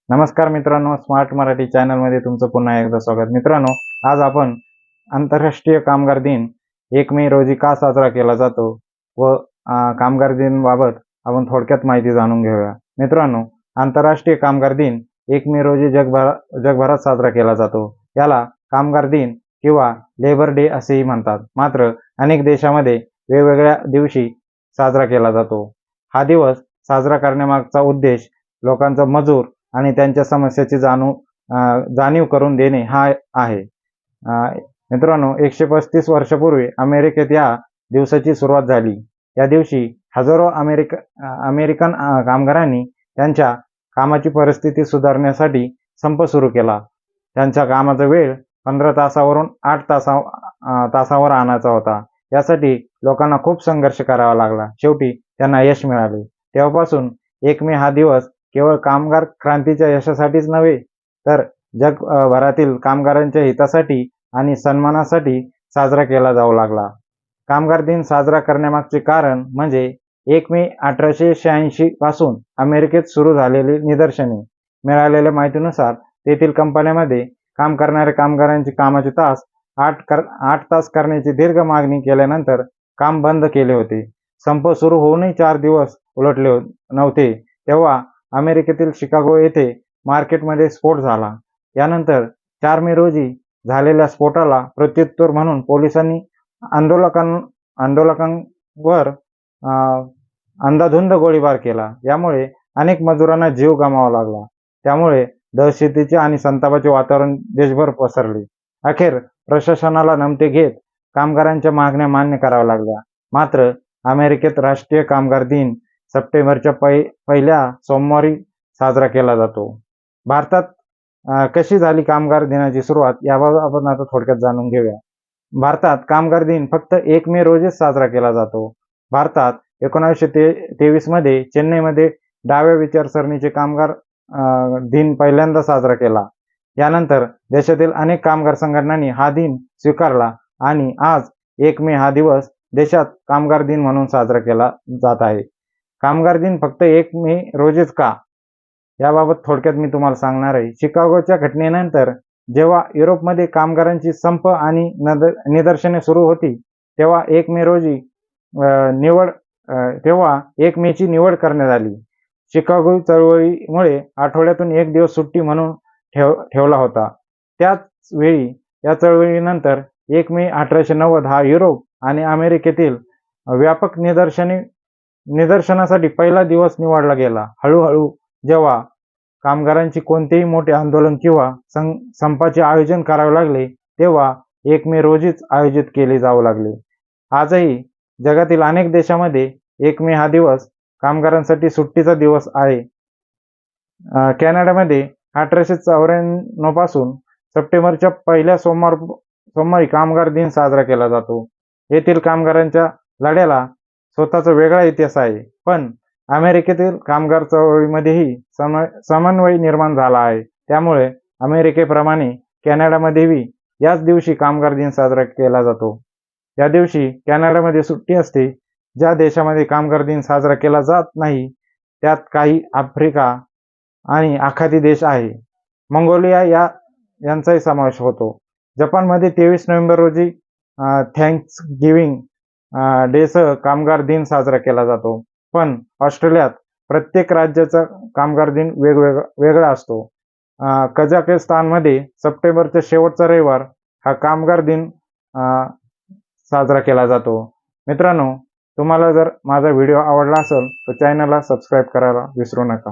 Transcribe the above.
नमस्कार मित्रांनो, स्मार्ट मराठी चॅनलमध्ये तुमचं पुन्हा एकदा स्वागत. मित्रांनो, आज आपण आंतरराष्ट्रीय कामगार दिन 1 मे रोजी का साजरा केला जातो व कामगार दिन बाबत आपण थोडक्यात माहिती जाणून घेऊया. मित्रांनो, आंतरराष्ट्रीय कामगार दिन 1 मे रोजी जगभरात साजरा केला जातो. याला कामगार दिन किंवा लेबर डे असेही म्हणतात. मात्र अनेक देशामध्ये वेगवेगळ्या दिवशी साजरा केला जातो. हा दिवस साजरा करण्यामागचा उद्देश लोकांचा मजूर आणि त्यांच्या समस्याची जाणीव करून देणे हा आहे. मित्रांनो, 135 वर्षापूर्वी अमेरिकेत या दिवसाची सुरुवात झाली. या दिवशी हजारो अमेरिकन कामगारांनी त्यांच्या कामाची परिस्थिती सुधारण्यासाठी संप सुरू केला. त्यांच्या कामाचा वेळ 15 तासावरून 8 तासावर आणायचा होता. यासाठी लोकांना खूप संघर्ष करावा लागला. शेवटी त्यांना यश मिळाले. तेव्हापासून 1 मे हा दिवस केवळ कामगार क्रांतीच्या यशासाठीच नव्हे, तर जगभरातील कामगारांच्या हितासाठी आणि सन्मानासाठी साजरा केला जाऊ लागला. कामगार दिन साजरा करण्यामागचे कारण म्हणजे 1 मे 1886 पासून अमेरिकेत सुरू झालेली निदर्शने. मिळालेल्या माहितीनुसार तेथील कंपन्यांमध्ये काम करणाऱ्या कामगारांची कामाचे तास 8 तास करण्याची दीर्घ मागणी केल्यानंतर काम बंद केले होते. संप सुरू होऊनही 4 दिवस उलटले नव्हते तेव्हा अमेरिकेतील शिकागो येथे मार्केटमध्ये स्फोट झाला. यानंतर 4 मे रोजी झालेल्या स्फोटाला प्रत्युत्तर म्हणून पोलिसांनी आंदोलकांवर अंधाधुंद गोळीबार केला. यामुळे अनेक मजुरांना जीव गमवावा लागला. त्यामुळे दहशतीचे आणि संतापाचे वातावरण देशभर पसरले. अखेर प्रशासनाला नमते घेत कामगारांच्या मागण्या मान्य कराव्या लागल्या. मात्र अमेरिकेत राष्ट्रीय कामगार दिन सप्टेंबरच्या पहिल्या सोमवारी साजरा केला जातो. भारतात कशी झाली कामगार दिनाची सुरुवात याबाबत आपण आता थोडक्यात जाणून घेऊया. भारतात कामगार दिन फक्त 1 मे रोजीच साजरा केला जातो. भारतात 1923 मध्ये चेन्नईमध्ये डाव्या विचारसरणीचे कामगार दिन पहिल्यांदा साजरा केला. यानंतर देशातील अनेक कामगार संघटनांनी हा दिन स्वीकारला आणि आज 1 मे हा दिवस देशात कामगार दिन म्हणून साजरा केला जात आहे. कामगार दिन फक्त 1 मे रोजीच का, याबाबत थोडक्यात मी तुम्हाला सांगणार आहे. शिकागोच्या घटनेनंतर जेव्हा युरोपमध्ये कामगारांची संप आणि निदर्शने सुरू होती तेव्हा 1 मे रोजी तेव्हा 1 मेची निवड करण्यात आली. शिकागो चळवळीमुळे आठवड्यातून 1 दिवस सुट्टी म्हणून ठेवला होता. त्याच वेळी या चळवळीनंतर 1 मे 1890 हा युरोप आणि अमेरिकेतील व्यापक निदर्शनासाठी पहिला दिवस निवडला गेला. हळूहळू जेव्हा कामगारांची कोणतेही मोठे आंदोलन किंवा संपाचे आयोजन करावे लागले तेव्हा 1 मे रोजीच आयोजित केले जाऊ लागले. आजही जगातील अनेक देशांमध्ये 1 मे हा दिवस कामगारांसाठी सुट्टीचा दिवस आहे. कॅनडामध्ये 1894 पासून सप्टेंबरच्या पहिल्या सोमवारी कामगार दिन साजरा केला जातो. येथील कामगारांच्या लढ्याला स्वतःचा वेगळा इतिहास आहे. पण अमेरिकेतील कामगार चळवळीमध्येही समन्वय निर्माण झाला आहे. त्यामुळे अमेरिकेप्रमाणे कॅनडामध्येही याच दिवशी कामगार दिन साजरा केला जातो. या दिवशी कॅनडामध्ये सुट्टी असते. ज्या देशामध्ये कामगार दिन साजरा केला जात नाही त्यात काही आफ्रिका आणि आखाती देश आहे. मंगोलिया यांचाही समावेश होतो. जपानमध्ये 23 नोव्हेंबर रोजी थँक्सगिव्हिंग डेसह कामगार दिन साजरा केला जातो. पण ऑस्ट्रेलियात प्रत्येक राज्याचा कामगार दिन वेगळा असतो. कझाकस्तानमध्ये सप्टेंबरचा शेवटचा रविवार हा कामगार दिन साजरा केला जातो. मित्रांनो, तुम्हाला जर माझा व्हिडिओ आवडला असेल तर चॅनलला सबस्क्राईब करायला विसरू नका.